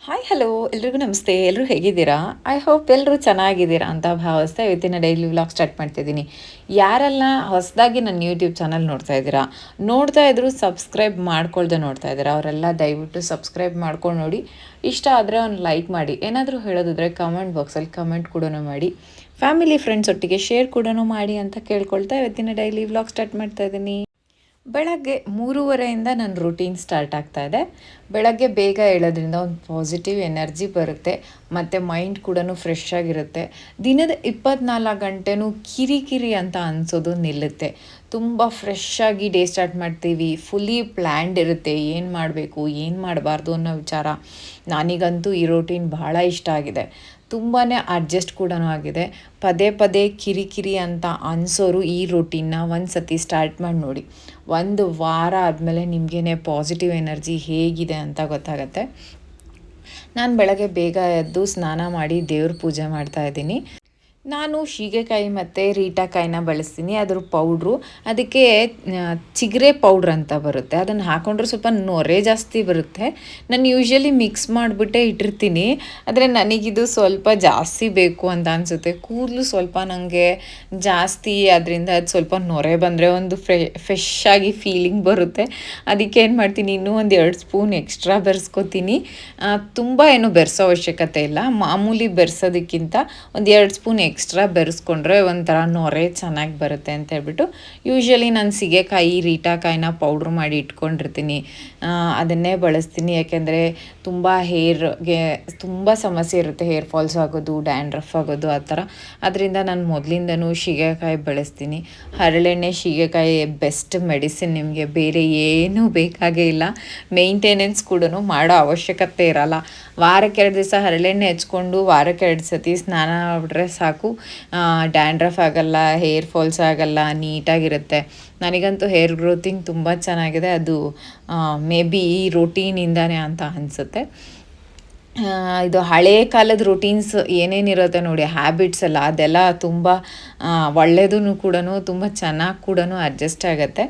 Hi hello ಎಲ್ರಿಗೂ ನಮಸ್ತೆ. ಎಲ್ಲರೂ ಹೇಗಿದ್ದೀರಾ? ಐ ಹೋಪ್ ಎಲ್ಲರೂ ಚೆನ್ನಾಗಿದ್ದೀರಾ ಅಂತ ಭಾವಿಸ್ತಾ ಇವತ್ತಿನ ಡೈಲಿ ವ್ಲಾಗ್ ಸ್ಟಾರ್ಟ್ ಮಾಡ್ತಿದ್ದೀನಿ. ಯಾರೆಲ್ಲ ಹೊಸದಾಗಿ ನನ್ನ ಯೂಟ್ಯೂಬ್ ಚಾನಲ್ ನೋಡ್ತಾ ಇದ್ದೀರಾ, ನೋಡ್ತಾ ಇದ್ರು ಸಬ್ಸ್ಕ್ರೈಬ್ ಮಾಡ್ಕೊಳ್ದೆ ನೋಡ್ತಾ ಇದ್ದೀರಾ, ಅವರೆಲ್ಲ ದಯವಿಟ್ಟು ಸಬ್ಸ್ಕ್ರೈಬ್ ಮಾಡ್ಕೊಂಡು ನೋಡಿ. ಇಷ್ಟ ಆದರೆ ಒಂದು ಲೈಕ್ ಮಾಡಿ. ಏನಾದರೂ ಹೇಳೋದಿದ್ರೆ ಕಮೆಂಟ್ ಬಾಕ್ಸಲ್ಲಿ ಕಮೆಂಟ್ ಕೂಡ ಮಾಡಿ. ಫ್ಯಾಮಿಲಿ ಫ್ರೆಂಡ್ಸ್ ಒಟ್ಟಿಗೆ ಶೇರ್ ಕೂಡ ಮಾಡಿ ಅಂತ ಕೇಳ್ಕೊಳ್ತಾ ಇವತ್ತಿನ ಡೈಲಿ ವ್ಲಾಗ್ ಸ್ಟಾರ್ಟ್ ಮಾಡ್ತಾ ಇದ್ದೀನಿ. ಬೆಳಗ್ಗೆ 3:30ಇಂದ ನನ್ನ ರೂಟೀನ್ ಸ್ಟಾರ್ಟ್ ಆಗ್ತಾ ಇದೆ. ಬೆಳಗ್ಗೆ ಬೇಗ ಏಳೋದ್ರಿಂದ ಒಂದು ಪಾಸಿಟಿವ್ ಎನರ್ಜಿ ಬರುತ್ತೆ ಮತ್ತು ಮೈಂಡ್ ಕೂಡ ಫ್ರೆಶ್ ಆಗಿರುತ್ತೆ. ದಿನದ 24 ಗಂಟೆನೂ ಕಿರಿಕಿರಿ ಅಂತ ಅನಿಸೋದು ನಿಲ್ಲುತ್ತೆ. ತುಂಬ ಫ್ರೆಶ್ ಆಗಿ ಡೇ ಸ್ಟಾರ್ಟ್ ಮಾಡ್ತೀವಿ. ಫುಲ್ಲಿ ಪ್ಲ್ಯಾಂಡ್ ಇರುತ್ತೆ, ಏನು ಮಾಡಬೇಕು ಏನು ಮಾಡಬಾರ್ದು ಅನ್ನೋ ವಿಚಾರ. ನನಗಂತೂ ಈ ರೂಟೀನ್ ಬಹಳ ಇಷ್ಟ ಆಗಿದೆ. ತುಂಬಾ ಅಡ್ಜಸ್ಟ್ ಕೂಡ ಆಗಿದೆ. ಪದೇ ಪದೇ ಕಿರಿಕಿರಿ ಅಂತ ಅನಿಸೋರು ಈ ರೂಟೀನ್ನ ಒಂದು ಸತಿ ಸ್ಟಾರ್ಟ್ ಮಾಡಿ ನೋಡಿ. ಒಂದು ವಾರ ಆದಮೇಲೆ ನಿಮಗೇನೆ ಪಾಸಿಟಿವ್ ಎನರ್ಜಿ ಹೇಗಿದೆ ಅಂತ ಗೊತ್ತಾಗತ್ತೆ. ನಾನು ಬೆಳಗ್ಗೆ ಬೇಗ ಎದ್ದು ಸ್ನಾನ ಮಾಡಿ ದೇವ್ರ ಪೂಜೆ ಮಾಡ್ತಾಯಿದ್ದೀನಿ. ನಾನು ಶೀಗೆಕಾಯಿ ಮತ್ತು ರೀಟಾಕಾಯಿನ ಬಳಸ್ತೀನಿ. ಅದ್ರ ಪೌಡ್ರು ಅದಕ್ಕೆ ಚಿಗರೆ ಪೌಡ್ರ್ ಅಂತ ಬರುತ್ತೆ, ಅದನ್ನು ಹಾಕೊಂಡ್ರೆ ಸ್ವಲ್ಪ ನೊರೆ ಜಾಸ್ತಿ ಬರುತ್ತೆ. ನಾನು ಯೂಶ್ವಲಿ ಮಿಕ್ಸ್ ಮಾಡಿಬಿಟ್ಟೆ ಇಟ್ಟಿರ್ತೀನಿ, ಆದರೆ ನನಗಿದು ಸ್ವಲ್ಪ ಜಾಸ್ತಿ ಬೇಕು ಅಂತ ಅನಿಸುತ್ತೆ. ಕೂದಲು ಸ್ವಲ್ಪ ನನಗೆ ಜಾಸ್ತಿ ಅದರಿಂದ ಅದು ಸ್ವಲ್ಪ ನೊರೆ ಬಂದರೆ ಒಂದು ಫ್ರೆಶ್ ಆಗಿ ಫೀಲಿಂಗ್ ಬರುತ್ತೆ. ಅದಕ್ಕೆ ಏನು ಮಾಡ್ತೀನಿ, ಇನ್ನೂ ಒಂದು 2 ಸ್ಪೂನ್ ಎಕ್ಸ್ಟ್ರಾ ಬೆರೆಸ್ಕೊತೀನಿ. ತುಂಬ ಏನು ಬೆರೆಸೋ ಅವಶ್ಯಕತೆ ಇಲ್ಲ, ಮಾಮೂಲಿ ಬೆರೆಸೋದಕ್ಕಿಂತ ಒಂದು 2 ಸ್ಪೂನ್ ಎಕ್ಸ್ಟ್ರಾ ಬೆರೆಸ್ಕೊಂಡ್ರೆ ಒಂಥರ ನೊರೆ ಚೆನ್ನಾಗಿ ಬರುತ್ತೆ ಅಂತ ಹೇಳ್ಬಿಟ್ಟು ಯೂಶ್ವಲಿ ನಾನು ಸೀಗೆಕಾಯಿ ರೀಟಾಕಾಯಿನ ಪೌಡ್ರ್ ಮಾಡಿ ಇಟ್ಕೊಂಡಿರ್ತೀನಿ. ಅದನ್ನೇ ಬಳಸ್ತೀನಿ. ಯಾಕೆಂದರೆ ತುಂಬ ಹೇರ್ಗೆ ತುಂಬ ಸಮಸ್ಯೆ ಇರುತ್ತೆ, ಹೇರ್ ಫಾಲ್ಸ್ ಆಗೋದು, ಡ್ಯಾಂಡ್ರಫ್ ಆಗೋದು ಆ ಥರ. ಅದರಿಂದ ನಾನು ಮೊದಲಿಂದನೂ ಸೀಗೆಕಾಯಿ ಬಳಸ್ತೀನಿ. ಹರಳೆಣ್ಣೆ ಸೀಗೆಕಾಯಿ ಬೆಸ್ಟ್ ಮೆಡಿಸಿನ್. ನಿಮಗೆ ಬೇರೆ ಏನೂ ಬೇಕಾಗೇ ಇಲ್ಲ, ಮೇಂಟೆನೆನ್ಸ್ ಕೂಡ ಮಾಡೋ ಅವಶ್ಯಕತೆ ಇರಲ್ಲ. ವಾರಕ್ಕೆ 2 ದಿವಸ ಹರಳೆಣ್ಣೆ ಹಚ್ಕೊಂಡು ವಾರಕ್ಕೆ 2 ಸತಿ ಸ್ನಾನ ಮಾಡಿಬಿಟ್ರೆ ಸಾಕು. ಡ್ಯಾಂಡ್ರಫ್ ಆಗಲ್ಲ, ಹೇರ್ ಫಾಲ್ಸ್ ಆಗಲ್ಲ, ನೀಟಾಗಿರುತ್ತೆ. ನನಗಂತೂ ಹೇರ್ ಗ್ರೋತಿಂಗ್ ತುಂಬ ಚೆನ್ನಾಗಿದೆ. ಅದು ಮೇ ಬಿ ಈ ರೂಟೀನಿಂದಾನೇ ಅಂತ ಅನಿಸುತ್ತೆ. ಇದು ಹಳೇ ಕಾಲದ ರೂಟೀನ್ಸ್ ಏನೇನಿರುತ್ತೆ ನೋಡಿ, ಹ್ಯಾಬಿಟ್ಸ್ ಎಲ್ಲ, ಅದೆಲ್ಲ ತುಂಬ ಒಳ್ಳೆಯದೂ ಕೂಡ ತುಂಬ ಚೆನ್ನಾಗಿ ಕೂಡ ಅಡ್ಜಸ್ಟ್ ಆಗುತ್ತೆ.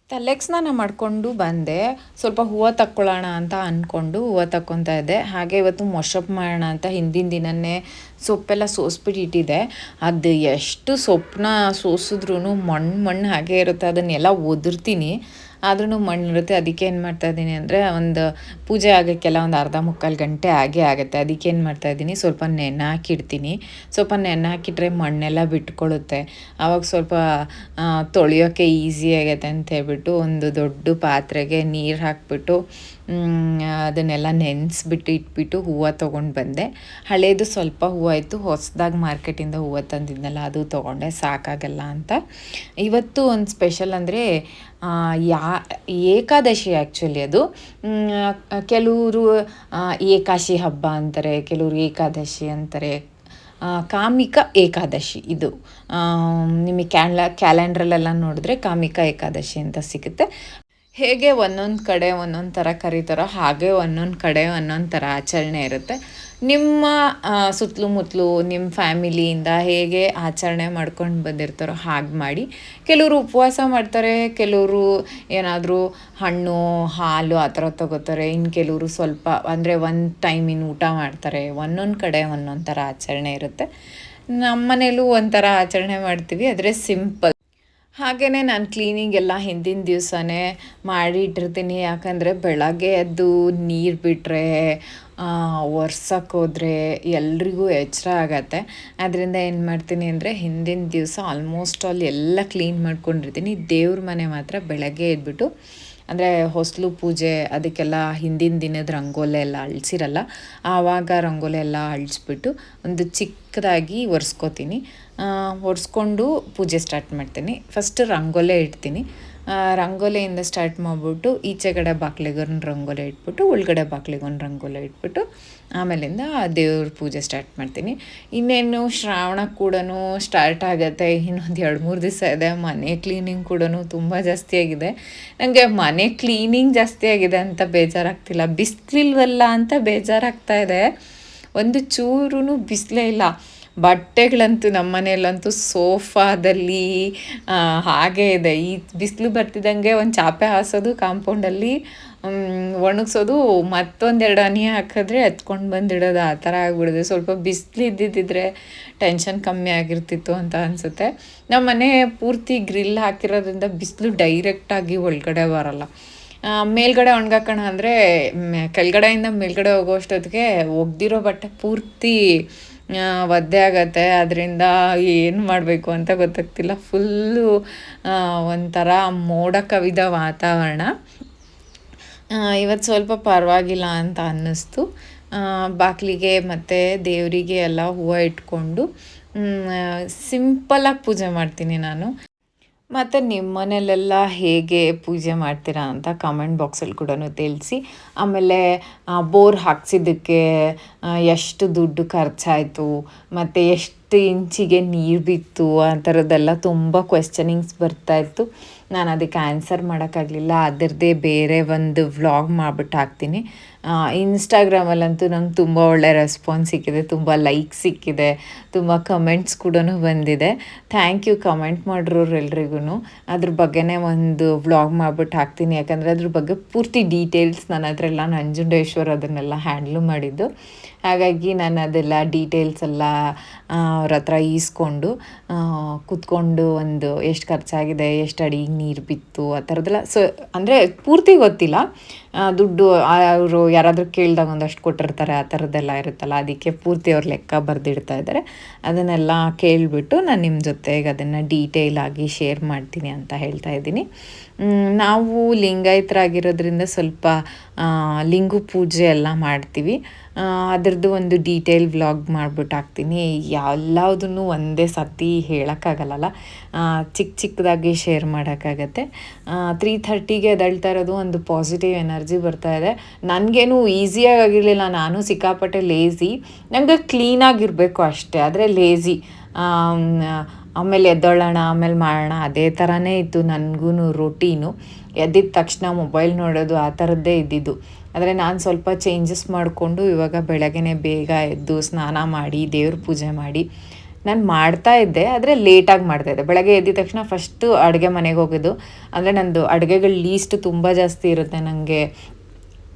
ತಲೆಗೆ ಸ್ನಾನ ಮಾಡಿಕೊಂಡು ಬಂದೆ, ಸ್ವಲ್ಪ ಹೂವು ತಕ್ಕೊಳ್ಳೋಣ ಅಂತ ಅಂದ್ಕೊಂಡು ಹೂವು ತಕ್ಕೊತಾ ಇದ್ದೆ. ಹಾಗೆ ಇವತ್ತು ಮೊಶಪ್ ಮಾಡೋಣ ಅಂತ ಹಿಂದಿನ ದಿನವೇ ಸೊಪ್ಪೆಲ್ಲ ಸೋಸ್ಬಿಟ್ಟು ಇಟ್ಟಿದ್ದೆ. ಅದು ಎಷ್ಟು ಸೊಪ್ಪನ್ನ ಸೋಸಿದ್ರೂ ಮಣ್ಣು ಹಾಗೆ ಇರುತ್ತೆ. ಅದನ್ನೆಲ್ಲ ಒದರ್ತೀನಿ, ಆದ್ರೂ ಮಣ್ಣಿರುತ್ತೆ. ಅದಕ್ಕೆ ಏನು ಮಾಡ್ತಾಯಿದ್ದೀನಿ ಅಂದರೆ, ಒಂದು ಪೂಜೆ ಆಗೋಕ್ಕೆಲ್ಲ ಒಂದು ಅರ್ಧ ಮುಕ್ಕಾಲು ಗಂಟೆ ಆಗೇ ಆಗುತ್ತೆ. ಅದಕ್ಕೆ ಏನು ಮಾಡ್ತಾಯಿದ್ದೀನಿ, ಸ್ವಲ್ಪ ನೆನೆ ಹಾಕಿಡ್ತೀನಿ. ಸ್ವಲ್ಪ ನೆನೆ ಹಾಕಿಟ್ರೆ ಮಣ್ಣೆಲ್ಲ ಬಿಟ್ಕೊಳ್ಳುತ್ತೆ. ಆವಾಗ ಸ್ವಲ್ಪ ತೊಳೆಯೋಕ್ಕೆ ಈಸಿ ಆಗುತ್ತೆ ಅಂತ ಹೇಳ್ಬಿಟ್ಟು ಒಂದು ದೊಡ್ಡ ಪಾತ್ರೆಗೆ ನೀರು ಹಾಕಿಬಿಟ್ಟು ಅದನ್ನೆಲ್ಲ ನೆನೆಸ್ಬಿಟ್ಟು ಇಟ್ಬಿಟ್ಟು ಹೂವು ತೊಗೊಂಡು ಬಂದೆ. ಹಳೇದು ಸ್ವಲ್ಪ ಹೂವು ಇತ್ತು, ಹೊಸದಾಗಿ ಮಾರ್ಕೆಟಿಂದ ಹೂವು ತಂದಿದ್ನಲ್ಲ ಅದು ತೊಗೊಂಡೆ, ಸಾಕಾಗಲ್ಲ ಅಂತ. ಇವತ್ತು ಒಂದು ಸ್ಪೆಷಲ್ ಅಂದರೆ ಏಕಾದಶಿ. ಆ್ಯಕ್ಚುಲಿ ಅದು ಕೆಲವರು ಏಕಾಶಿ ಹಬ್ಬ ಅಂತಾರೆ, ಕೆಲವರು ಏಕಾದಶಿ ಅಂತಾರೆ. ಕಾಮಿಕ ಏಕಾದಶಿ ಇದು. ನಿಮಗೆ ಕ್ಯಾಲೆಂಡ್ರಲ್ಲೆಲ್ಲ ನೋಡಿದ್ರೆ ಕಾಮಿಕ ಏಕಾದಶಿ ಅಂತ ಸಿಗುತ್ತೆ. ಹೇಗೆ ಒಂದೊಂದು ಕಡೆ ಒಂದೊಂದು ಥರ ಕರೀತಾರೋ ಹಾಗೆ ಒಂದೊಂದು ಕಡೆ ಒಂದೊಂದು ಥರ ಆಚರಣೆ ಇರುತ್ತೆ. ನಿಮ್ಮ ಸುತ್ತಲೂ ಮುತ್ತಲೂ ನಿಮ್ಮ ಫ್ಯಾಮಿಲಿಯಿಂದ ಹೇಗೆ ಆಚರಣೆ ಮಾಡ್ಕೊಂಡು ಬಂದಿರ್ತಾರೋ ಹಾಗೆ ಮಾಡಿ. ಕೆಲವರು ಉಪವಾಸ ಮಾಡ್ತಾರೆ, ಕೆಲವರು ಏನಾದರೂ ಹಣ್ಣು ಹಾಲು ಆ ಥರ ತಗೋತಾರೆ. ಇನ್ನು ಕೆಲವರು ಸ್ವಲ್ಪ ಅಂದರೆ ಒಂದು ಟೈಮಿನ ಊಟ ಮಾಡ್ತಾರೆ. ಒಂದೊಂದು ಕಡೆ ಒಂದೊಂದು ಥರ ಆಚರಣೆ ಇರುತ್ತೆ. ನಮ್ಮ ಮನೇಲೂ ಒಂಥರ ಆಚರಣೆ ಮಾಡ್ತೀವಿ, ಆದರೆ ಸಿಂಪಲ್. ಹಾಗೆಯೇ ನಾನು ಕ್ಲೀನಿಂಗ್ ಎಲ್ಲ ಹಿಂದಿನ ದಿವಸನೇ ಮಾಡಿ ಇಟ್ಟಿರ್ತೀನಿ. ಯಾಕಂದರೆ ಬೆಳಗ್ಗೆ ಎದ್ದು ನೀರು ಬಿಟ್ಟರೆ ಒರ್ಸೋಕ್ಕೋದ್ರೆ ಎಲ್ರಿಗೂ ಎಚ್ಚರ ಆಗತ್ತೆ. ಅದರಿಂದ ಏನು ಮಾಡ್ತೀನಿ ಅಂದರೆ, ಹಿಂದಿನ ದಿವಸ ಆಲ್ಮೋಸ್ಟ್ ಆಲ್ ಎಲ್ಲ ಕ್ಲೀನ್ ಮಾಡ್ಕೊಂಡಿರ್ತೀನಿ. ದೇವ್ರ ಮನೆ ಮಾತ್ರ ಬೆಳಗ್ಗೆ ಎದ್ಬಿಟ್ಟು, ಅಂದರೆ ಹೊಸಲು ಪೂಜೆ ಅದಕ್ಕೆಲ್ಲ ಹಿಂದಿನ ದಿನದ ರಂಗೋಲೆ ಎಲ್ಲ ಅಳಿಸಿರಲ್ಲ, ಆವಾಗ ರಂಗೋಲಿ ಎಲ್ಲ ಅಳಿಸ್ಬಿಟ್ಟು ಒಂದು ಚಿಕ್ಕದಾಗಿ ಒರೆಸ್ಕೋತೀನಿ. ಒರೆಸ್ಕೊಂಡು ಪೂಜೆ ಸ್ಟಾರ್ಟ್ ಮಾಡ್ತೀನಿ. ಫಸ್ಟ್ ರಂಗೋಲೆ ಇಡ್ತೀನಿ. ರಂಗೋಲಿಯಿಂದ ಸ್ಟಾರ್ಟ್ ಮಾಡಿಬಿಟ್ಟು ಈಚೆಗಡೆ ಬಾಗಿಲಿಗೊಂದು ರಂಗೋಲಿ ಇಟ್ಬಿಟ್ಟು ಒಳಗಡೆ ಬಾಗಿಲಿಗೊಂದು ರಂಗೋಲಿ ಇಟ್ಬಿಟ್ಟು ಆಮೇಲಿಂದ ದೇವ್ರ ಪೂಜೆ ಸ್ಟಾರ್ಟ್ ಮಾಡ್ತೀನಿ. ಇನ್ನೇನು ಶ್ರಾವಣ ಕೂಡ ಸ್ಟಾರ್ಟ್ ಆಗುತ್ತೆ. ಇನ್ನೊಂದು 2-3 ದಿವಸ ಇದೆ. ಮನೆ ಕ್ಲೀನಿಂಗ್ ಕೂಡ ತುಂಬ ಜಾಸ್ತಿ ಆಗಿದೆ. ನನಗೆ ಮನೆ ಕ್ಲೀನಿಂಗ್ ಜಾಸ್ತಿ ಆಗಿದೆ ಅಂತ ಬೇಜಾರಾಗ್ತಿಲ್ಲ, ಬಿಸಿಲಿಲ್ವಲ್ಲ ಅಂತ ಬೇಜಾರಾಗ್ತಾ ಇದೆ. ಒಂದು ಚೂರೂ ಬಿಸಿಲೇ ಇಲ್ಲ. ಬಟ್ಟೆಗಳಂತೂ ನಮ್ಮ ಮನೆಯಲ್ಲಂತೂ ಸೋಫಾದಲ್ಲಿ ಹಾಗೇ ಇದೆ. ಈ ಬಿಸಿಲು ಬರ್ತಿದ್ದಂಗೆ ಒಂದು ಚಾಪೆ ಹಾಸೋದು ಕಾಂಪೌಂಡಲ್ಲಿ, ಒಣಗಿಸೋದು, ಮತ್ತೊಂದೆರಡು ಹನಿ ಹಾಕಿದ್ರೆ ಎತ್ಕೊಂಡು ಬಂದಿಡೋದು, ಆ ಥರ ಆಗ್ಬಿಡೋದು. ಸ್ವಲ್ಪ ಬಿಸಿಲು ಇದ್ದಿದ್ದಿದ್ರೆ ಟೆನ್ಷನ್ ಕಮ್ಮಿ ಆಗಿರ್ತಿತ್ತು ಅಂತ ಅನಿಸುತ್ತೆ. ನಮ್ಮ ಮನೆ ಪೂರ್ತಿ ಗ್ರಿಲ್ ಹಾಕಿರೋದ್ರಿಂದ ಬಿಸಿಲು ಡೈರೆಕ್ಟಾಗಿ ಒಳಗಡೆ ಬರೋಲ್ಲ. ಮೇಲ್ಗಡೆ ಒಣಗಾಕೋಣ ಅಂದರೆ ಕೆಳಗಡೆಯಿಂದ ಮೇಲ್ಗಡೆ ಹೋಗೋಷ್ಟೊತ್ತಿಗೆ ಒಗ್ದಿರೋ ಬಟ್ಟೆ ಪೂರ್ತಿ ಒದ್ದೆ ಆಗತ್ತೆ. ಅದರಿಂದ ಏನು ಮಾಡಬೇಕು ಅಂತ ಗೊತ್ತಾಗ್ತಿಲ್ಲ. ಫುಲ್ಲು ಒಂಥರ ಮೋಡ ಕವಿದ ವಾತಾವರಣ. ಇವತ್ತು ಸ್ವಲ್ಪ ಪರವಾಗಿಲ್ಲ ಅಂತ ಅನ್ನಿಸ್ತು. ಬಾಗಿಲಿಗೆ ಮತ್ತು ದೇವರಿಗೆ ಎಲ್ಲ ಹೂವು ಇಟ್ಕೊಂಡು ಸಿಂಪಲಾಗಿ ಪೂಜೆ ಮಾಡ್ತೀನಿ ನಾನು. ಮತ್ತು ನಿಮ್ಮ ಮನೇಲೆಲ್ಲ ಹೇಗೆ ಪೂಜೆ ಮಾಡ್ತೀರಾ ಅಂತ ಕಮೆಂಟ್ ಬಾಕ್ಸಲ್ಲಿ ಕೂಡ ತಿಳಿಸಿ. ಆಮೇಲೆ ಬೋರ್ ಹಾಕ್ಸಿದ್ದಕ್ಕೆ ಎಷ್ಟು ದುಡ್ಡು ಖರ್ಚಾಯಿತು, ಮತ್ತು ಎಷ್ಟು ಇಂಚಿಗೆ ನೀರು ಬಿತ್ತು, ಆ ಥರದ್ದೆಲ್ಲ ತುಂಬ ಕ್ವೆಶ್ಚನಿಂಗ್ಸ್ ಬರ್ತಾಯಿತ್ತು. ನಾನು ಅದಕ್ಕೆ ಆನ್ಸರ್ ಮಾಡೋಕ್ಕಾಗಲಿಲ್ಲ. ಅದರದ್ದೇ ಬೇರೆ ಒಂದು ವ್ಲಾಗ್ ಮಾಡಿಬಿಟ್ಟು ಹಾಕ್ತೀನಿ. ಇನ್ಸ್ಟಾಗ್ರಾಮಲ್ಲಂತೂ ನಂಗೆ ತುಂಬ ಒಳ್ಳೆ ರೆಸ್ಪಾನ್ಸ್ ಸಿಕ್ಕಿದೆ, ತುಂಬ ಲೈಕ್ ಸಿಕ್ಕಿದೆ, ತುಂಬ ಕಮೆಂಟ್ಸ್ ಕೂಡ ಬಂದಿದೆ. ಥ್ಯಾಂಕ್ ಯು ಕಮೆಂಟ್ ಮಾಡಿರೋರೆಲ್ರಿಗೂ. ಅದ್ರ ಬಗ್ಗೆನೇ ಒಂದು ವ್ಲಾಗ್ ಮಾಡಿಬಿಟ್ಟು ಹಾಕ್ತೀನಿ. ಯಾಕಂದರೆ ಅದ್ರ ಬಗ್ಗೆ ಪೂರ್ತಿ ಡೀಟೇಲ್ಸ್ ನನ್ನ ಹತ್ರ ಎಲ್ಲ ನಂಜುಂಡೇಶ್ವರ್ ಅದನ್ನೆಲ್ಲ ಹ್ಯಾಂಡ್ಲು ಮಾಡಿದ್ದು. ಹಾಗಾಗಿ ನಾನು ಅದೆಲ್ಲ ಡೀಟೇಲ್ಸ್ ಎಲ್ಲ ಅವ್ರ ಹತ್ರ ಈಸ್ಕೊಂಡು ಕೂತ್ಕೊಂಡು ಒಂದು ಎಷ್ಟು ಖರ್ಚಾಗಿದೆ, ಎಷ್ಟು ಅಡಿಗೆ ನೀರು ಬಿತ್ತು, ಆ ಥರದ್ದೆಲ್ಲ. ಅಂದರೆ ಪೂರ್ತಿ ಗೊತ್ತಿಲ್ಲ, ದುಡ್ಡು ಅವರು ಯಾರಾದರೂ ಕೇಳಿದಾಗ ಒಂದಷ್ಟು ಕೊಟ್ಟಿರ್ತಾರೆ, ಆ ಥರದ್ದೆಲ್ಲ ಇರುತ್ತಲ್ಲ, ಅದಕ್ಕೆ ಪೂರ್ತಿ ಅವ್ರು ಲೆಕ್ಕ ಬರೆದಿಡ್ತಾ ಇದ್ದಾರೆ. ಅದನ್ನೆಲ್ಲ ಕೇಳಿಬಿಟ್ಟು ನಾನು ನಿಮ್ಮ ಜೊತೆಗೆ ಅದನ್ನು ಡೀಟೇಲಾಗಿ ಶೇರ್ ಮಾಡ್ತೀನಿ ಅಂತ ಹೇಳ್ತಾ ಇದ್ದೀನಿ. ನಾವು ಲಿಂಗಾಯತರಾಗಿರೋದ್ರಿಂದ ಸ್ವಲ್ಪ ಲಿಂಗು ಪೂಜೆ ಎಲ್ಲ ಮಾಡ್ತೀವಿ. ಅದರದ್ದು ಒಂದು ಡೀಟೇಲ್ ವ್ಲಾಗ್ ಮಾಡಿಬಿಟ್ಟು ಹಾಕ್ತೀನಿ. ಎಲ್ಲದನ್ನು ಒಂದೇ ಸತಿ ಹೇಳೋಕ್ಕಾಗಲ್ಲ, ಚಿಕ್ಕದಾಗಿ ಶೇರ್ ಮಾಡೋಕ್ಕಾಗತ್ತೆ. 3:30ಗೆ ಎದ್ದೇಳ್ತಾ ಇರೋದು, ಒಂದು ಪಾಸಿಟಿವ್ ಎನರ್ಜಿ ಬರ್ತಾಯಿದೆ. ನನಗೇನು ಈಸಿಯಾಗಿ ಆಗಿರಲಿಲ್ಲ, ನಾನು ಸಿಕ್ಕಾಪಟ್ಟೆ ಲೇಝಿ. ನನಗೆ ಕ್ಲೀನಾಗಿರಬೇಕು ಅಷ್ಟೇ, ಆದರೆ ಲೇಝಿ. ಆಮೇಲೆ ಎದ್ದೋಳ್ಳೋಣ, ಆಮೇಲೆ ಮಾಡೋಣ, ಅದೇ ಥರನೇ ಇತ್ತು ನನಗೂ ರೊಟೀನು. ಎದ್ದಿದ ತಕ್ಷಣ ಮೊಬೈಲ್ ನೋಡೋದು, ಆ ಥರದ್ದೇ ಇದ್ದಿದ್ದು. ಆದರೆ ನಾನು ಸ್ವಲ್ಪ ಚೇಂಜಸ್ ಮಾಡಿಕೊಂಡು ಇವಾಗ ಬೆಳಗ್ಗೆನೇ ಬೇಗ ಎದ್ದು ಸ್ನಾನ ಮಾಡಿ ದೇವ್ರ ಪೂಜೆ ಮಾಡಿ ನಾನು ಮಾಡ್ತಾಯಿದ್ದೆ, ಆದರೆ ಲೇಟಾಗಿ ಮಾಡ್ತಾಯಿದ್ದೆ. ಬೆಳಗ್ಗೆ ಎದ್ದಿದ ತಕ್ಷಣ ಫಸ್ಟು ಅಡುಗೆ ಮನೆಗೆ ಹೋಗೋದು. ಅಂದರೆ ನಂದು ಅಡುಗೆಗಳು ಲೀಸ್ಟ್ ತುಂಬ ಜಾಸ್ತಿ ಇರುತ್ತೆ. ನನಗೆ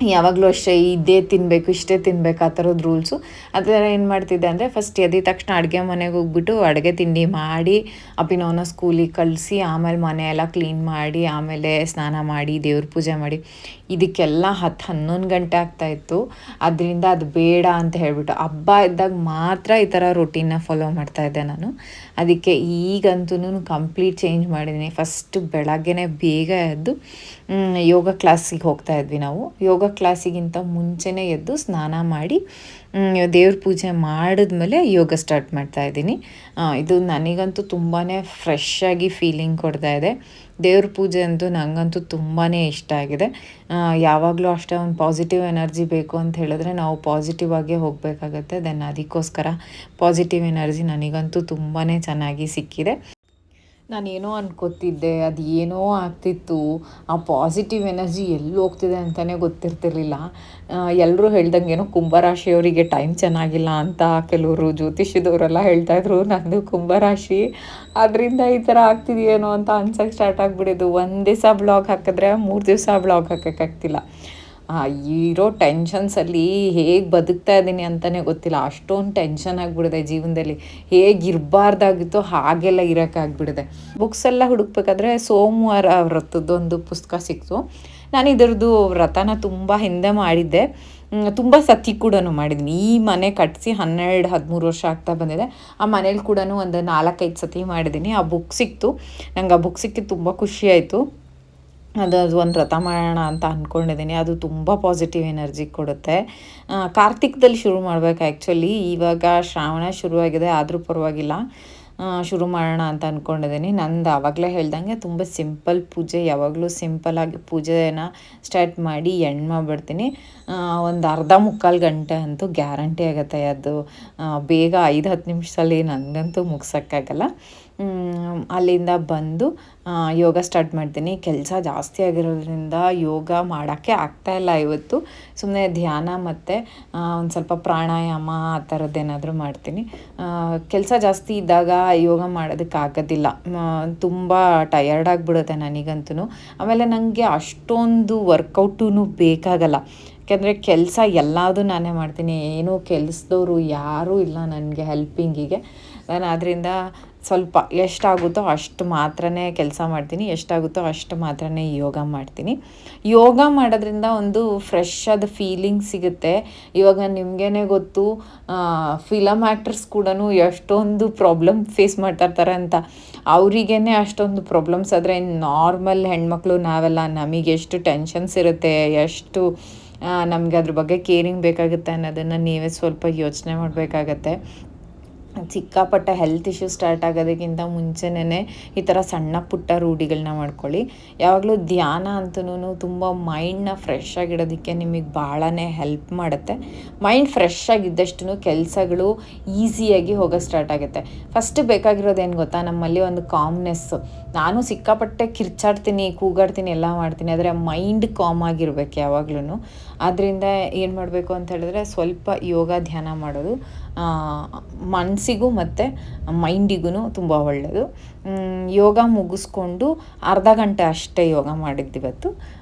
ಯಾವಾಗಲೂ ಅಷ್ಟೇ ಇದೇ ತಿನ್ನಬೇಕು, ಇಷ್ಟೇ ತಿನ್ನಬೇಕು, ಆ ಥರದ್ದು ರೂಲ್ಸು. ಆ ಥರ ಏನು ಮಾಡ್ತಿದ್ದೆ ಅಂದರೆ ಫಸ್ಟ್ ಎದ್ದಿದ ತಕ್ಷಣ ಅಡುಗೆ ಮನೆಗೆ ಹೋಗ್ಬಿಟ್ಟು ಅಡುಗೆ ತಿಂಡಿ ಮಾಡಿ ಅಭಿನವನ ಸ್ಕೂಲಿಗೆ ಕಳಿಸಿ, ಆಮೇಲೆ ಮನೆಯೆಲ್ಲ ಕ್ಲೀನ್ ಮಾಡಿ, ಆಮೇಲೆ ಸ್ನಾನ ಮಾಡಿ ದೇವ್ರ ಪೂಜೆ ಮಾಡಿ, ಇದಕ್ಕೆಲ್ಲ 10-11 ಗಂಟೆ ಆಗ್ತಾಯಿತ್ತು. ಅದರಿಂದ ಅದು ಬೇಡ ಅಂತ ಹೇಳ್ಬಿಟ್ಟು ಹಬ್ಬ ಇದ್ದಾಗ ಮಾತ್ರ ಈ ಥರ ರೊಟೀನ್ನ ಫಾಲೋ ಮಾಡ್ತಾಯಿದ್ದೆ ನಾನು. ಅದಕ್ಕೆ ಈಗಂತೂ ಕಂಪ್ಲೀಟ್ ಚೇಂಜ್ ಮಾಡಿದ್ದೀನಿ. ಫಸ್ಟು ಬೆಳಗ್ಗೆನೇ ಬೇಗ ಎದ್ದು ಯೋಗ ಕ್ಲಾಸಿಗೆ ಹೋಗ್ತಾಯಿದ್ವಿ ನಾವು. ಯೋಗ ಕ್ಲಾಸಿಗಿಂತ ಮುಂಚೆನೇ ಎದ್ದು ಸ್ನಾನ ಮಾಡಿ ದೇವ್ರ ಪೂಜೆ ಮಾಡಿದ್ಮೇಲೆ ಯೋಗ ಸ್ಟಾರ್ಟ್ ಮಾಡ್ತಾಯಿದ್ದೀನಿ. ಇದು ನನಗಂತೂ ತುಂಬಾ ಫ್ರೆಶ್ಶಾಗಿ ಫೀಲಿಂಗ್ ಕೊಡ್ತಾಯಿದೆ. ದೇವ್ರ ಪೂಜೆ ಅಂತೂ ನನಗಂತೂ ತುಂಬಾ ಇಷ್ಟ ಆಗಿದೆ. ಯಾವಾಗಲೂ ಅಷ್ಟೇ ಒಂದು ಪಾಸಿಟಿವ್ ಎನರ್ಜಿ ಬೇಕು ಅಂತ ಹೇಳಿದ್ರೆ ನಾವು ಪಾಸಿಟಿವ್ ಆಗೇ ಹೋಗಬೇಕಾಗತ್ತೆ. ದೆನ್ ಅದಕ್ಕೋಸ್ಕರ ಪಾಸಿಟಿವ್ ಎನರ್ಜಿ ನನಗಂತೂ ತುಂಬಾ ಚೆನ್ನಾಗಿ ಸಿಕ್ಕಿದೆ. ನಾನೇನೋ ಅನ್ಕೋತಿದ್ದೆ, ಅದು ಏನೋ ಆಗ್ತಿತ್ತು, ಆ ಪಾಸಿಟಿವ್ ಎನರ್ಜಿ ಎಲ್ಲಿ ಹೋಗ್ತಿದೆ ಅಂತಲೇ ಗೊತ್ತಿರ್ತಿರ್ಲಿಲ್ಲ. ಎಲ್ಲರೂ ಹೇಳ್ದಂಗೆ ಏನೋ ಕುಂಭರಾಶಿಯವರಿಗೆ ಟೈಮ್ ಚೆನ್ನಾಗಿಲ್ಲ ಅಂತ ಕೆಲವರು ಜ್ಯೋತಿಷ್ಯದವರೆಲ್ಲ ಹೇಳ್ತಾಯಿದ್ರು. ನಂದು ಕುಂಭರಾಶಿ, ಅದರಿಂದ ಈ ಥರ ಆಗ್ತಿದೆಯೇನೋ ಅಂತ ಅನ್ಸೋಕ್ಕೆ ಸ್ಟಾರ್ಟ್ ಆಗಿಬಿಡೋದು. ಒಂದು ದಿವಸ ಬ್ಲಾಗ್ ಹಾಕಿದ್ರೆ 3 ದಿವಸ ಬ್ಲಾಗ್ ಹಾಕೋಕ್ಕಾಗ್ತಿಲ್ಲ. ಇರೋ ಟೆನ್ಷನ್ಸಲ್ಲಿ ಹೇಗೆ ಬದುಕ್ತಾ ಇದ್ದೀನಿ ಅಂತಲೇ ಗೊತ್ತಿಲ್ಲ. ಅಷ್ಟೊಂದು ಟೆನ್ಷನ್ ಆಗಿಬಿಡಿದೆ ಜೀವನದಲ್ಲಿ. ಹೇಗಿರಬಾರ್ದಾಗಿತ್ತೋ ಹಾಗೆಲ್ಲ ಇರೋಕ್ಕಾಗ್ಬಿಡಿದೆ. ಬುಕ್ಸೆಲ್ಲ ಹುಡುಕ್ಬೇಕಾದ್ರೆ ಸೋಮವಾರ ವ್ರತದ್ದೊಂದು ಪುಸ್ತಕ ಸಿಕ್ತು. ನಾನು ಇದರದ್ದು ವ್ರತನ ತುಂಬ ಹಿಂದೆ ಮಾಡಿದ್ದೆ, ತುಂಬ ಸತಿ ಕೂಡ ಮಾಡಿದ್ದೀನಿ. ಈ ಮನೆ ಕಟ್ಟಿಸಿ 12-13 ವರ್ಷ ಆಗ್ತಾ ಬಂದಿದೆ. ಆ ಮನೇಲಿ ಕೂಡ ಒಂದು 4-5 ಸತಿ ಮಾಡಿದ್ದೀನಿ. ಆ ಬುಕ್ ಸಿಕ್ತು ನಂಗೆ. ಆ ಬುಕ್ ಸಿಕ್ಕಿದ್ದು ತುಂಬ ಖುಷಿಯಾಯಿತು. ಅದು ಒಂದು ವ್ರತ ಮಾಡೋಣ ಅಂತ ಅಂದ್ಕೊಂಡಿದ್ದೀನಿ. ಅದು ತುಂಬ ಪಾಸಿಟಿವ್ ಎನರ್ಜಿ ಕೊಡುತ್ತೆ. ಕಾರ್ತಿಕದಲ್ಲಿ ಶುರು ಮಾಡಬೇಕು ಆ್ಯಕ್ಚುಲಿ. ಇವಾಗ ಶ್ರಾವಣ ಶುರುವಾಗಿದೆ, ಆದರೂ ಪರವಾಗಿಲ್ಲ, ಶುರು ಮಾಡೋಣ ಅಂತ ಅಂದ್ಕೊಂಡಿದ್ದೀನಿ. ನಂದು ಆವಾಗಲೇ ಹೇಳ್ದಂಗೆ ತುಂಬ ಸಿಂಪಲ್ ಪೂಜೆ, ಯಾವಾಗಲೂ ಸಿಂಪಲ್ಲಾಗಿ ಪೂಜೆನ ಸ್ಟಾರ್ಟ್ ಮಾಡಿ ಎಂಡ್ ಮಾಡಿಬಿಡ್ತೀನಿ. ಒಂದು 1/2-3 ಗಂಟೆ ಅಂತೂ ಗ್ಯಾರಂಟಿ ಆಗುತ್ತೆ. ಅದು ಬೇಗ 5-10 ನಿಮಿಷದಲ್ಲಿ ನನಗಂತೂ ಮುಗ್ಸೋಕ್ಕಾಗಲ್ಲ. ಅಲ್ಲಿಂದ ಬಂದು ಯೋಗ ಸ್ಟಾರ್ಟ್ ಮಾಡ್ತೀನಿ. ಕೆಲಸ ಜಾಸ್ತಿ ಆಗಿರೋದ್ರಿಂದ ಯೋಗ ಮಾಡೋಕ್ಕೆ ಆಗ್ತಾಯಿಲ್ಲ ಇವತ್ತು. ಸುಮ್ಮನೆ ಧ್ಯಾನ ಮತ್ತು ಒಂದು ಸ್ವಲ್ಪ ಪ್ರಾಣಾಯಾಮ ಆ ಥರದ್ದೇನಾದರೂ ಮಾಡ್ತೀನಿ. ಕೆಲಸ ಜಾಸ್ತಿ ಇದ್ದಾಗ ಯೋಗ ಮಾಡೋದಕ್ಕಾಗೋದಿಲ್ಲ. ತುಂಬ ಟಯರ್ಡ್ ಆಗಿಬಿಡುತ್ತೆ ನನಗಂತೂ. ಆಮೇಲೆ ನನಗೆ ಅಷ್ಟೊಂದು ವರ್ಕೌಟೂ ಬೇಕಾಗಲ್ಲ. ಯಾಕೆಂದರೆ ಕೆಲಸ ಎಲ್ಲದೂ ನಾನೇ ಮಾಡ್ತೀನಿ. ಏನೂ ಕೆಲಸದವ್ರು ಯಾರೂ ಇಲ್ಲ ನನಗೆ ಹೆಲ್ಪಿಂಗಿಗೆ. ನಾನು ಆದ್ದರಿಂದ ಸ್ವಲ್ಪ ಎಷ್ಟಾಗುತ್ತೋ ಅಷ್ಟು ಮಾತ್ರನೇ ಕೆಲಸ ಮಾಡ್ತೀನಿ, ಎಷ್ಟಾಗುತ್ತೋ ಅಷ್ಟು ಮಾತ್ರನೇ ಯೋಗ ಮಾಡ್ತೀನಿ. ಯೋಗ ಮಾಡೋದ್ರಿಂದ ಒಂದು ಫ್ರೆಶ್ ಆದ ಫೀಲಿಂಗ್ ಸಿಗುತ್ತೆ. ಇವಾಗ ನಿಮಗೇ ಗೊತ್ತು, ಫಿಲಮ್ ಆ್ಯಕ್ಟರ್ಸ್ ಕೂಡ ಎಷ್ಟೊಂದು ಪ್ರಾಬ್ಲಮ್ ಫೇಸ್ ಮಾಡ್ತಾಯಿರ್ತಾರೆ ಅಂತ. ಅವರಿಗೇ ಅಷ್ಟೊಂದು ಪ್ರಾಬ್ಲಮ್ಸ್ ಆದರೆ ನಾರ್ಮಲ್ ಹೆಣ್ಮಕ್ಳು ನಾವೆಲ್ಲ ನಮಗೆ ಎಷ್ಟು ಟೆನ್ಷನ್ಸ್ ಇರುತ್ತೆ, ಎಷ್ಟು ನಮಗೆ ಅದ್ರ ಬಗ್ಗೆ ಕೇರಿಂಗ್ ಬೇಕಾಗುತ್ತೆ ಅನ್ನೋದನ್ನು ನೀವೇ ಸ್ವಲ್ಪ ಯೋಚನೆ ಮಾಡಬೇಕಾಗತ್ತೆ. ಸಿಕ್ಕಾಪಟ್ಟೆ ಹೆಲ್ತ್ ಇಶ್ಯೂ ಸ್ಟಾರ್ಟ್ ಆಗೋದಕ್ಕಿಂತ ಮುಂಚೆನೇ ಈ ಥರ ಸಣ್ಣ ಪುಟ್ಟ ರೂಢಿಗಳನ್ನ ಮಾಡ್ಕೊಳ್ಳಿ. ಯಾವಾಗಲೂ ಧ್ಯಾನ ಅಂತನೂ ತುಂಬ ಮೈಂಡನ್ನ ಫ್ರೆಶ್ ಆಗಿಡೋದಕ್ಕೆ ನಿಮಗೆ ಭಾಳನೇ ಹೆಲ್ಪ್ ಮಾಡುತ್ತೆ. ಮೈಂಡ್ ಫ್ರೆಶ್ ಆಗಿದ್ದಷ್ಟು ಕೆಲಸಗಳು ಈಸಿಯಾಗಿ ಹೋಗೋಕ್ಕೆ ಸ್ಟಾರ್ಟ್ ಆಗುತ್ತೆ. ಫಸ್ಟ್ ಬೇಕಾಗಿರೋದೇನು ಗೊತ್ತಾ, ನಮ್ಮಲ್ಲಿ ಒಂದು ಕಾಮ್ನೆಸ್ಸು. ನಾನು ಸಿಕ್ಕಾಪಟ್ಟೆ ಕಿರ್ಚಾಡ್ತೀನಿ, ಕೂಗಾಡ್ತೀನಿ, ಎಲ್ಲ ಮಾಡ್ತೀನಿ, ಆದರೆ ಮೈಂಡ್ ಕಾಮ್ ಆಗಿರ್ಬೇಕು ಯಾವಾಗ್ಲೂ. ಆದ್ದರಿಂದ ಏನು ಮಾಡಬೇಕು ಅಂತ ಹೇಳಿದ್ರೆ ಸ್ವಲ್ಪ ಯೋಗ ಧ್ಯಾನ ಮಾಡೋದು ಮನಸ್ಸಿಗೂ ಮತ್ತು ಮೈಂಡಿಗೂ ತುಂಬ ಒಳ್ಳೆಯದು. ಯೋಗ ಮುಗಿಸ್ಕೊಂಡು ಅರ್ಧ ಗಂಟೆ ಅಷ್ಟೇ ಯೋಗ ಮಾಡಿದ್ದಿವತ್ತು.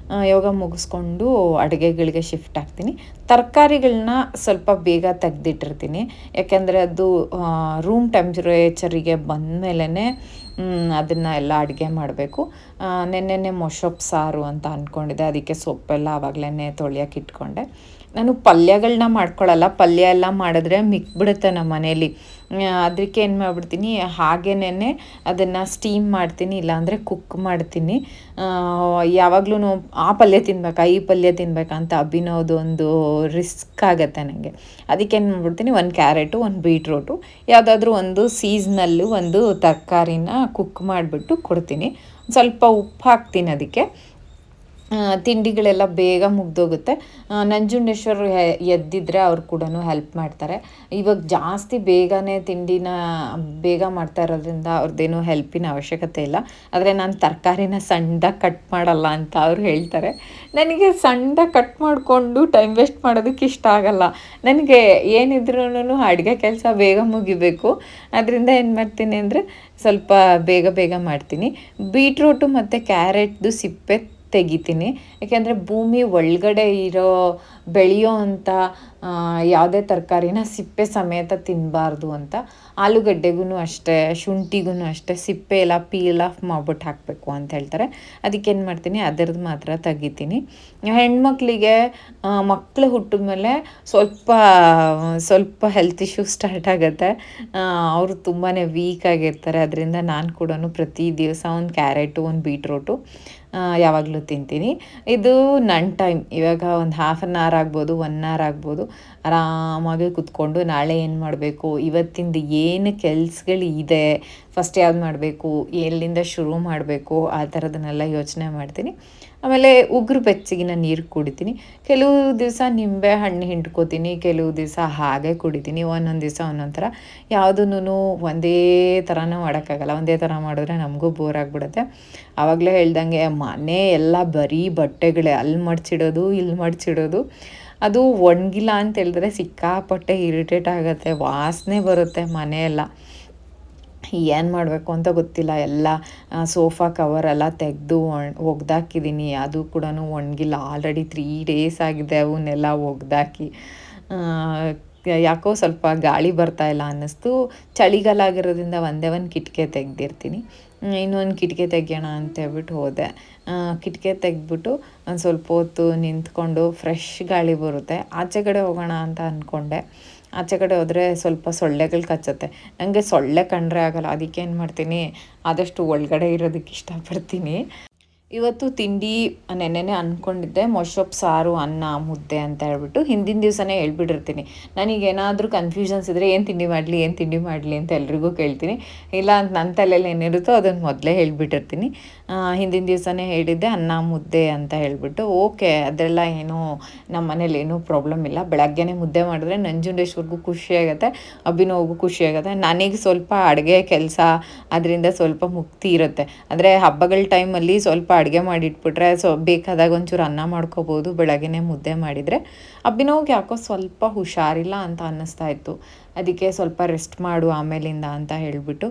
ಯೋಗ ಮುಗಿಸ್ಕೊಂಡು ಅಡುಗೆಗಳಿಗೆ ಶಿಫ್ಟ್ ಆಗ್ತೀನಿ. ತರಕಾರಿಗಳನ್ನ ಸ್ವಲ್ಪ ಬೇಗ ತೆಗೆದಿಟ್ಟಿರ್ತೀನಿ. ಯಾಕೆಂದರೆ ಅದು ರೂಮ್ ಟೆಂಪ್ರೇಚರಿಗೆ ಬಂದಮೇಲೆ ಅದನ್ನು ಎಲ್ಲ ಅಡುಗೆ ಮಾಡಬೇಕು. ನೆನ್ನೆನೆ ಮೊಸೊಪ್ಪು ಸಾರು ಅಂತ ಅಂದ್ಕೊಂಡಿದ್ದೆ, ಅದಕ್ಕೆ ಸೊಪ್ಪೆಲ್ಲ ಆವಾಗಲೇ ತೊಳೆಯೋಕೆ ಇಟ್ಕೊಂಡೆ. ನಾನು ಪಲ್ಯಗಳನ್ನ ಮಾಡ್ಕೊಳ್ಳಲ್ಲ. ಪಲ್ಯ ಎಲ್ಲ ಮಾಡಿದ್ರೆ ಮಿಕ್ಬಿಡುತ್ತೆ ನಮ್ಮ ಮನೇಲಿ. ಅದಕ್ಕೆ ಏನು ಮಾಡಿಬಿಡ್ತೀನಿ, ಹಾಗೇನೇ ಅದನ್ನು ಸ್ಟೀಮ್ ಮಾಡ್ತೀನಿ, ಇಲ್ಲಾಂದರೆ ಕುಕ್ ಮಾಡ್ತೀನಿ. ಯಾವಾಗಲೂ ಆ ಪಲ್ಯ ತಿನ್ಬೇಕಾ ಈ ಪಲ್ಯ ತಿನ್ಬೇಕಾ ಅಂತ ಅಭಿನೋದು ಒಂದು ರಿಸ್ಕ್ ಆಗುತ್ತೆ ನನಗೆ. ಅದಕ್ಕೆ ಏನು ಮಾಡ್ಬಿಡ್ತೀನಿ, ಒಂದು ಕ್ಯಾರೆಟು, ಒಂದು ಬೀಟ್ರೋಟು, ಯಾವುದಾದ್ರೂ ಒಂದು ಸೀಸ್ನಲ್ಲು ಒಂದು ತರಕಾರಿನ ಕುಕ್ ಮಾಡಿಬಿಟ್ಟು ಕೊಡ್ತೀನಿ. ಸ್ವಲ್ಪ ಉಪ್ಪು ಹಾಕ್ತೀನಿ ಅದಕ್ಕೆ. ತಿಂಡಿಗಳೆಲ್ಲ ಬೇಗ ಮುಗ್ದೋಗುತ್ತೆ. ನಂಜುಂಡೇಶ್ವರ್ ಎದ್ದಿದ್ರೆ ಅವ್ರು ಕೂಡ ಹೆಲ್ಪ್ ಮಾಡ್ತಾರೆ. ಇವಾಗ ಜಾಸ್ತಿ ಬೇಗನೆ ತಿಂಡಿನ ಬೇಗ ಮಾಡ್ತಾ ಇರೋದ್ರಿಂದ ಅವ್ರದ್ದೇನೂ ಹೆಲ್ಪಿನ ಅವಶ್ಯಕತೆ ಇಲ್ಲ. ಆದರೆ ನಾನು ತರಕಾರಿನ ಸಣ್ಣದಾಗಿ ಕಟ್ ಮಾಡಲ್ಲ ಅಂತ ಅವ್ರು ಹೇಳ್ತಾರೆ. ನನಗೆ ಸಣ್ಣದಾಗಿ ಕಟ್ ಮಾಡಿಕೊಂಡು ಟೈಮ್ ವೇಸ್ಟ್ ಮಾಡೋದಕ್ಕೆ ಇಷ್ಟ ಆಗಲ್ಲ. ನನಗೆ ಏನಿದ್ರೂ ಅಡುಗೆ ಕೆಲಸ ಬೇಗ ಮುಗಿಬೇಕು. ಅದರಿಂದ ಏನು ಮಾಡ್ತೀನಿ ಅಂದರೆ ಸ್ವಲ್ಪ ಬೇಗ ಮಾಡ್ತೀನಿ. ಬೀಟ್ರೂಟು ಮತ್ತು ಕ್ಯಾರೆಟ್ದು ಸಿಪ್ಪೆ ತೆಗಿತೀನಿ. ಯಾಕೆಂದರೆ ಭೂಮಿ ಒಳಗಡೆ ಬೆಳೆಯೋ ಅಂಥ ಯಾವುದೇ ತರಕಾರಿನ ಸಿಪ್ಪೆ ಸಮೇತ ತಿನ್ನಬಾರ್ದು ಅಂತ. ಆಲೂಗಡ್ಡೆಗೂ ಅಷ್ಟೇ, ಶುಂಠಿಗೂ ಅಷ್ಟೇ ಸಿಪ್ಪೆ ಎಲ್ಲ ಪೀಲ್ ಆಫ್ ಮಾಡ್ಬಿಟ್ಟು ಹಾಕಬೇಕು ಅಂತ ಹೇಳ್ತಾರೆ. ಅದಕ್ಕೇನು ಮಾಡ್ತೀನಿ, ಅದರದ್ದು ಮಾತ್ರ ತೆಗಿತೀನಿ. ಹೆಣ್ಮಕ್ಳಿಗೆ ಮಕ್ಕಳು ಹುಟ್ಟಿದ ಮೇಲೆ ಸ್ವಲ್ಪ ಹೆಲ್ತ್ ಇಶ್ಯೂ ಸ್ಟಾರ್ಟ್ ಆಗುತ್ತೆ. ಅವರು ತುಂಬಾ ವೀಕ್ ಆಗಿರ್ತಾರೆ. ಅದರಿಂದ ನಾನು ಕೂಡ ಪ್ರತಿ ದಿವಸ ಒಂದು ಕ್ಯಾರೆಟು, ಒಂದು ಬೀಟ್ರೋಟು ಯಾವಾಗಲೂ ತಿಂತೀನಿ. ಇದು ನನ್ನ ಟೈಮ್. ಇವಾಗ ಒಂದು 1/2 hour ಆಗ್ಬೋದು, 1 hour ಆಗ್ಬೋದು. ಆರಾಮಾಗಿ ಕೂತ್ಕೊಂಡು ನಾಳೆ ಏನು ಮಾಡಬೇಕು, ಇವತ್ತಿಂದು ಏನು ಕೆಲಸಗಳಿದೆ, ಫಸ್ಟ್ ಯಾವ್ದು ಮಾಡಬೇಕು, ಎಲ್ಲಿಂದ ಶುರು ಮಾಡಬೇಕು, ಆ ಥರದನ್ನೆಲ್ಲ ಯೋಚನೆ ಮಾಡ್ತೀನಿ. ಆಮೇಲೆ ಉಗುರು ಬೆಚ್ಚಗಿನ ನೀರು ಕುಡಿತೀನಿ. ಕೆಲವು ದಿವಸ ನಿಂಬೆ ಹಣ್ಣು ಹಿಂಡ್ಕೋತೀನಿ, ಕೆಲವು ದಿವಸ ಹಾಗೆ ಕುಡಿತೀನಿ. ಒಂದೊಂದು ದಿವಸ ಒಂದೊಂದು ಥರ. ಯಾವುದೂ ಒಂದೇ ಥರನೂ ಮಾಡೋಕ್ಕಾಗಲ್ಲ. ಒಂದೇ ಥರ ಮಾಡಿದ್ರೆ ನಮಗೂ ಬೋರ್ ಆಗಿಬಿಡುತ್ತೆ. ಆವಾಗಲೇ ಹೇಳ್ದಂಗೆ ಮನೆ ಎಲ್ಲ ಬರೀ ಬಟ್ಟೆಗಳೇ, ಅಲ್ಲಿ ಮಡ್ಚಿಡೋದು, ಇಲ್ಲಿ ಮಡ್ಚಿಡೋದು. ಅದು ಒಣಗಿಲ್ಲ ಅಂತ ಹೇಳಿದ್ರೆ ಸಿಕ್ಕಾಪಟ್ಟೆ ಇರಿಟೇಟ್ ಆಗುತ್ತೆ, ವಾಸನೆ ಬರುತ್ತೆ ಮನೆಯೆಲ್ಲ. ಏನು ಮಾಡಬೇಕು ಅಂತ ಗೊತ್ತಿಲ್ಲ. ಎಲ್ಲ ಸೋಫಾ ಕವರೆಲ್ಲ ತೆಗೆದು ಒಗ್ದಾಕಿದ್ದೀನಿ. ಅದು ಕೂಡ ಒಣಗಿಲ್ಲ. ಆಲ್ರೆಡಿ 3 days ಆಗಿದೆ ಅವನ್ನೆಲ್ಲ ಒಗ್ದಾಕಿ. ಯಾಕೋ ಸ್ವಲ್ಪ ಗಾಳಿ ಬರ್ತಾಯಿಲ್ಲ ಅನ್ನಿಸ್ತು. ಚಳಿಗಾಲ ಆಗಿರೋದ್ರಿಂದ ಒಂದೇ ಒಂದು ಕಿಟಕಿ ತೆಗೆದಿರ್ತೀನಿ. ಇನ್ನೊಂದು ಕಿಟಕಿ ತೆಗಿಯೋಣ ಅಂತೇಳ್ಬಿಟ್ಟು ಹೋದೆ. ಕಿಟಕಿ ತೆಗೆದ್ಬಿಟ್ಟು ಒಂದು ಸ್ವಲ್ಪ ಹೊತ್ತು ನಿಂತ್ಕೊಂಡು ಫ್ರೆಶ್ ಗಾಳಿ ಬರುತ್ತೆ. ಆಚೆ ಕಡೆ ಹೋಗೋಣ ಅಂತ ಅಂದ್ಕೊಂಡೆ. ಆಚೆ ಕಡೆ ಹೋದರೆ ಸ್ವಲ್ಪ ಸೊಳ್ಳೆಗಳು ಕಚ್ಚುತ್ತೆ. ನನಗೆ ಸೊಳ್ಳೆ ಕಂಡ್ರೆ ಆಗಲ್ಲ. ಅದಕ್ಕೆ ಏನು ಮಾಡ್ತೀನಿ, ಆದಷ್ಟು ಒಳಗಡೆ ಇರೋದಕ್ಕೆ ಇಷ್ಟಪಡ್ತೀನಿ. ಇವತ್ತು ತಿಂಡಿ ನೆನ್ನೆನೇ ಅಂದ್ಕೊಂಡಿದ್ದೆ ಮೊಸೊಪ್ಪು ಸಾರು ಅನ್ನ ಮುದ್ದೆ ಅಂತ ಹೇಳ್ಬಿಟ್ಟು ಹಿಂದಿನ ದಿವಸನೇ ಹೇಳ್ಬಿಟ್ಟಿರ್ತೀನಿ. ನನಗೇನಾದರೂ ಕನ್ಫ್ಯೂಷನ್ಸ್ ಇದ್ದರೆ ಏನು ತಿಂಡಿ ಮಾಡಲಿ ಅಂತ ಎಲ್ರಿಗೂ ಕೇಳ್ತೀನಿ. ಇಲ್ಲ ಅಂತ ನನ್ನ ತಲೆಯಲ್ಲಿ ಏನಿರುತ್ತೋ ಅದನ್ನು ಮೊದಲೇ ಹೇಳ್ಬಿಟ್ಟಿರ್ತೀನಿ. ಹಿಂದಿನ ದಿವಸನೇ ಹೇಳಿದ್ದೆ ಅನ್ನ ಮುದ್ದೆ ಅಂತ ಹೇಳ್ಬಿಟ್ಟು. ಓಕೆ, ಅದೆಲ್ಲ ಏನೂ ನಮ್ಮ ಮನೇಲಿ ಏನೂ ಪ್ರಾಬ್ಲಮ್ ಇಲ್ಲ. ಬೆಳಗ್ಗೆನೇ ಮುದ್ದೆ ಮಾಡಿದ್ರೆ ನಂಜುಂಡೇಶ್ವರ್ಗೂ ಖುಷಿಯಾಗತ್ತೆ, ಅಭಿನವ್ಗೂ ಖುಷಿಯಾಗತ್ತೆ. ನನಗೆ ಸ್ವಲ್ಪ ಅಡುಗೆ ಕೆಲಸ ಅದರಿಂದ ಸ್ವಲ್ಪ ಮುಕ್ತಿ ಇರುತ್ತೆ. ಅಂದರೆ ಹಬ್ಬಗಳ ಟೈಮಲ್ಲಿ ಸ್ವಲ್ಪ ಅಡುಗೆ ಮಾಡಿಟ್ಬಿಟ್ರೆ ಬೇಕಾದಾಗ ಒಂಚೂರು ಅನ್ನ ಮಾಡ್ಕೋಬೋದು. ಬೆಳಗ್ಗೆನೇ ಮುದ್ದೆ ಮಾಡಿದರೆ ಅಭಿನವ್ಗೆ ಯಾಕೋ ಸ್ವಲ್ಪ ಹುಷಾರಿಲ್ಲ ಅಂತ ಅನ್ನಿಸ್ತಾ ಇತ್ತು. ಅದಕ್ಕೆ ಸ್ವಲ್ಪ ರೆಸ್ಟ್ ಮಾಡು ಆಮೇಲಿಂದ ಅಂತ ಹೇಳಿಬಿಟ್ಟು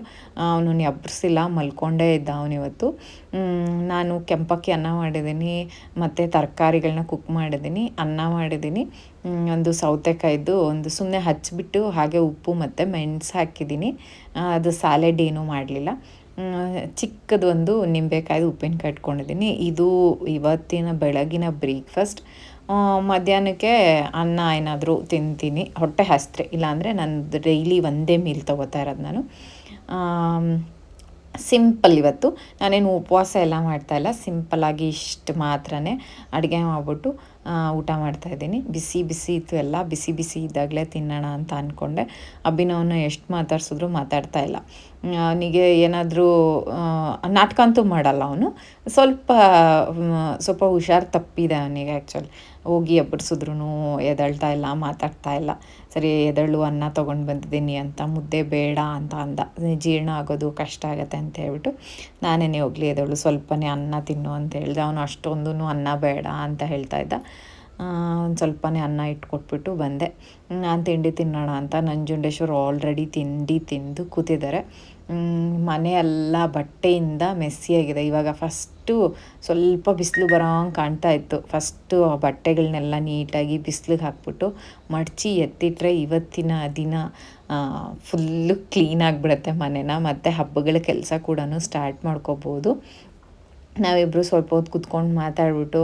ಅವನನ್ನು ಎಬ್ಬರಿಸಿಲ್ಲ, ಮಲ್ಕೊಂಡೇ ಇದ್ದ ಅವನಿವತ್ತು. ನಾನು ಕೆಂಪಕ್ಕಿ ಅನ್ನ ಮಾಡಿದ್ದೀನಿ ಮತ್ತು ತರಕಾರಿಗಳನ್ನ ಕುಕ್ ಮಾಡಿದ್ದೀನಿ, ಅನ್ನ ಮಾಡಿದ್ದೀನಿ. ಒಂದು ಸೌತೆಕಾಯ್ದು ಒಂದು ಸುಮ್ಮನೆ ಹಚ್ಚಿಬಿಟ್ಟು ಹಾಗೆ ಉಪ್ಪು ಮತ್ತು ಮೆಣಸು ಹಾಕಿದ್ದೀನಿ. ಅದು ಸ್ಯಾಲೆಡ್ ಏನೂ ಮಾಡಲಿಲ್ಲ. ಚಿಕ್ಕದೊಂದು ನಿಂಬೆಕಾಯ್ದು ಉಪ್ಪಿನಕಾಯಿ ಇಟ್ಕೊಂಡಿದ್ದೀನಿ. ಇದು ಇವತ್ತಿನ ಬೆಳಗಿನ ಬ್ರೇಕ್ಫಾಸ್ಟ್. ಮಧ್ಯಾಹ್ನಕ್ಕೆ ಅನ್ನ ಏನಾದರೂ ತಿಂತೀನಿ, ಹೊಟ್ಟೆ ಹಸಿದ್ರೆ. ಇಲ್ಲಾಂದರೆ ನಂದು ಡೈಲಿ ಒಂದೇ ಮೀಲ್ ತೊಗೋತಾ ಇರೋದು ನಾನು. ಸಿಂಪಲ್ ಇವತ್ತು ನಾನೇನು ಉಪವಾಸ ಎಲ್ಲ ಮಾಡ್ತಾಯಿಲ್ಲ. ಸಿಂಪಲ್ಲಾಗಿ ಇಷ್ಟು ಮಾತ್ರನೇ ಅಡುಗೆ ಮಾಡಿಬಿಟ್ಟು ಊಟ ಮಾಡ್ತಾಯಿದ್ದೀನಿ. ಬಿಸಿ ಬಿಸಿ ಇತ್ತು ಎಲ್ಲ, ಬಿಸಿ ಬಿಸಿ ಇದ್ದಾಗಲೇ ತಿನ್ನೋಣ ಅಂತ ಅಂದ್ಕೊಂಡೆ. ಅಭಿನವನ್ನ ಎಷ್ಟು ಮಾತಾಡ್ಸಿದ್ರು ಮಾತಾಡ್ತಾ ಇಲ್ಲ. ಅವನಿಗೆ ಏನಾದರೂ ನಾಟಕ ಅಂತೂ ಮಾಡಲ್ಲ ಅವನು. ಸ್ವಲ್ಪ ಸ್ವಲ್ಪ ಹುಷಾರು ತಪ್ಪಿದೆ ಅವನಿಗೆ. ಆ್ಯಕ್ಚುಲಿ ಹೋಗಿ ಎಬ್ಬರಿಸಿದ್ರು ಎದ್ದೇಳ್ತಾ ಇಲ್ಲ, ಮಾತಾಡ್ತಾ ಇಲ್ಲ. ಸರಿ ಎದ್ದೇಳು, ಅನ್ನ ತೊಗೊಂಡು ಬಂದಿದ್ದೀನಿ ಅಂತ, ಮುದ್ದೆ ಬೇಡ ಅಂತ ಅಂದ. ಜೀರ್ಣ ಆಗೋದು ಕಷ್ಟ ಆಗುತ್ತೆ ಅಂತ ಹೇಳ್ಬಿಟ್ಟು ನಾನೇನೇ ಹೋಗಲಿ ಎದ್ದೇಳು, ಸ್ವಲ್ಪನೇ ಅನ್ನ ತಿನ್ನು ಅಂತ ಹೇಳಿದೆ. ಅವನು ಅಷ್ಟೊಂದು ಅನ್ನ ಬೇಡ ಅಂತ ಹೇಳ್ತಾ ಇದ್ದ. ಒಂದು ಸ್ವಲ್ಪನೇ ಅನ್ನ ಇಟ್ಕೊಟ್ಬಿಟ್ಟು ಬಂದೆ. ನಾನು ತಿಂಡಿ ತಿನ್ನೋಣ ಅಂತ. ನಂಜುಂಡೇಶ್ವರ್ ಆಲ್ರೆಡಿ ತಿಂದು ಕೂತಿದ್ದಾರೆ. ಮನೆಯೆಲ್ಲ ಬಟ್ಟೆಯಿಂದ ಮೆಸ್ಸಿಯಾಗಿದೆ. ಇವಾಗ ಫಸ್ಟು ಸ್ವಲ್ಪ ಬಿಸಿಲು ಬರೋಂಗೆ ಕಾಣ್ತಾ ಇತ್ತು. ಫಸ್ಟು ಆ ಬಟ್ಟೆಗಳನ್ನೆಲ್ಲ ನೀಟಾಗಿ ಬಿಸಿಲಿಗೆ ಹಾಕ್ಬಿಟ್ಟು ಮಡಚಿ ಎತ್ತಿಟ್ರೆ ಇವತ್ತಿನ ದಿನ ಫುಲ್ಲು ಕ್ಲೀನ್ ಆಗಿಬಿಡುತ್ತೆ ಮನೆನ. ಮತ್ತು ಹಬ್ಬಗಳ ಕೆಲಸ ಕೂಡ ಸ್ಟಾರ್ಟ್ ಮಾಡ್ಕೋಬೋದು. ನಾವಿಬ್ಬರು ಸ್ವಲ್ಪ ಹೊತ್ತು ಕೂತ್ಕೊಂಡು ಮಾತಾಡ್ಬಿಟ್ಟು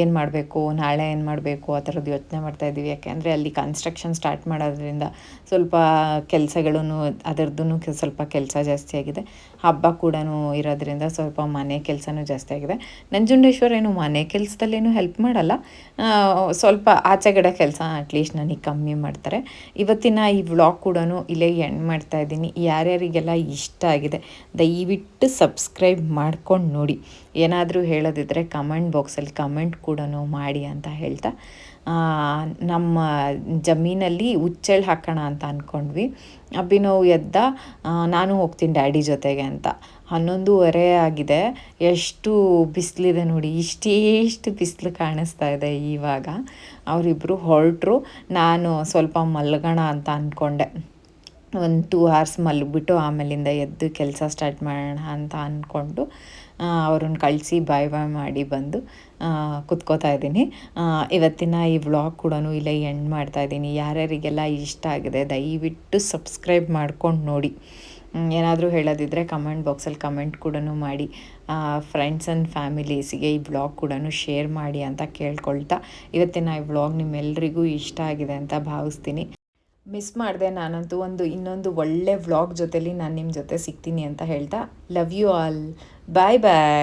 ಏನು ಮಾಡಬೇಕು, ನಾಳೆ ಏನು ಮಾಡಬೇಕು ಆ ಥರದ್ದು ಯೋಚನೆ ಮಾಡ್ತಾಯಿದ್ದೀವಿ. ಯಾಕೆಂದರೆ ಅಲ್ಲಿ ಕನ್ಸ್ಟ್ರಕ್ಷನ್ ಸ್ಟಾರ್ಟ್ ಮಾಡೋದ್ರಿಂದ ಸ್ವಲ್ಪ ಕೆಲಸಗಳೂ ಅದರದ್ದು ಸ್ವಲ್ಪ ಕೆಲಸ ಜಾಸ್ತಿ ಆಗಿದೆ. ಹಬ್ಬ ಕೂಡ ಇರೋದ್ರಿಂದ ಸ್ವಲ್ಪ ಮನೆ ಕೆಲಸನೂ ಜಾಸ್ತಿ ಆಗಿದೆ. ನಂಜುಂಡೇಶ್ವರ ಏನು ಮನೆ ಕೆಲಸದಲ್ಲೇನು ಹೆಲ್ಪ್ ಮಾಡಲ್ಲ, ಸ್ವಲ್ಪ ಆಚೆಗಡೆ ಕೆಲಸ ಅಟ್ಲೀಸ್ಟ್ ನನಗೆ ಕಮ್ಮಿ ಮಾಡ್ತಾರೆ. ಇವತ್ತಿನ ಈ ವ್ಲಾಗ್ ಕೂಡ ಇಲ್ಲೇ ಎಂಡ್ ಮಾಡ್ತಾಯಿದ್ದೀನಿ. ಯಾರ್ಯಾರಿಗೆಲ್ಲ ಇಷ್ಟ ಆಗಿದೆ ದಯವಿಟ್ಟು ಸಬ್ಸ್ಕ್ರೈಬ್ ಮಾಡ್ಕೊಂಡು ನೋಡಿ. ಏನಾದರೂ ಹೇಳೋದಿದ್ದರೆ ಕಮೆಂಟ್ ಬಾಕ್ಸಲ್ಲಿ ಕಮೆಂಟ್ ಕೂಡ ಮಾಡಿ ಅಂತ ಹೇಳ್ತಾ, ನಮ್ಮ ಜಮೀನಲ್ಲಿ ಹುಚ್ಚೆಳ್ಳು ಹಾಕೋಣ ಅಂತ ಅಂದ್ಕೊಂಡ್ವಿ. ಅಭಿನವ್ ಎದ್ದ, ನಾನು ಹೋಗ್ತೀನಿ ಡ್ಯಾಡಿ ಜೊತೆಗೆ ಅಂತ. 11:30 ಆಗಿದೆ. ಎಷ್ಟು ಬಿಸಿಲಿದೆ ನೋಡಿ, ಇಷ್ಟು ಬಿಸಿಲು ಕಾಣಿಸ್ತಾ ಇದೆ ಇವಾಗ. ಅವರಿಬ್ಬರು ಹೊರಟರು. ನಾನು ಸ್ವಲ್ಪ ಮಲ್ಗೋಣ ಅಂತ ಅಂದ್ಕೊಂಡೆ. ಒಂದು 2 hours ಮಲಗಿಬಿಟ್ಟು ಆಮೇಲಿಂದ ಎದ್ದು ಕೆಲಸ ಸ್ಟಾರ್ಟ್ ಮಾಡೋಣ ಅಂತ ಅಂದ್ಕೊಂಡು ಅವ್ರನ್ನ ಕಳಿಸಿ ಬಾಯ್ ಮಾಡಿ ಬಂದು ಕುತ್ಕೋತಾ ಇದ್ದೀನಿ. ಇವತ್ತಿನ ಈ ವ್ಲಾಗ್ ಕೂಡ ಇಲ್ಲೇ ಎಂಡ್ ಮಾಡ್ತಾಯಿದ್ದೀನಿ. ಯಾರ್ಯಾರಿಗೆಲ್ಲ ಇಷ್ಟ ಆಗಿದೆ ದಯವಿಟ್ಟು ಸಬ್ಸ್ಕ್ರೈಬ್ ಮಾಡ್ಕೊಂಡು ನೋಡಿ. ಏನಾದರೂ ಹೇಳೋದಿದ್ದರೆ ಕಮೆಂಟ್ ಬಾಕ್ಸಲ್ಲಿ ಕಮೆಂಟ್ ಕೂಡ ಮಾಡಿ. ಫ್ರೆಂಡ್ಸ್ ಆ್ಯಂಡ್ ಫ್ಯಾಮಿಲೀಸಿಗೆ ಈ ವ್ಲಾಗ್ ಕೂಡ ಶೇರ್ ಮಾಡಿ ಅಂತ ಕೇಳ್ಕೊಳ್ತಾ, ಇವತ್ತಿನ ಈ ವ್ಲಾಗ್ ನಿಮ್ಮೆಲ್ಲರಿಗೂ ಇಷ್ಟ ಆಗಿದೆ ಅಂತ ಭಾವಿಸ್ತೀನಿ. ಮಿಸ್ ಮಾಡಿದೆ ನಾನಂತೂ. ಇನ್ನೊಂದು ಒಳ್ಳೆ ವ್ಲಾಗ್ ಜೊತೆಲಿ ನಾನು ನಿಮ್ಮ ಜೊತೆ ಸಿಗ್ತೀನಿ ಅಂತ ಹೇಳ್ತಾ, love you all. Bye bye.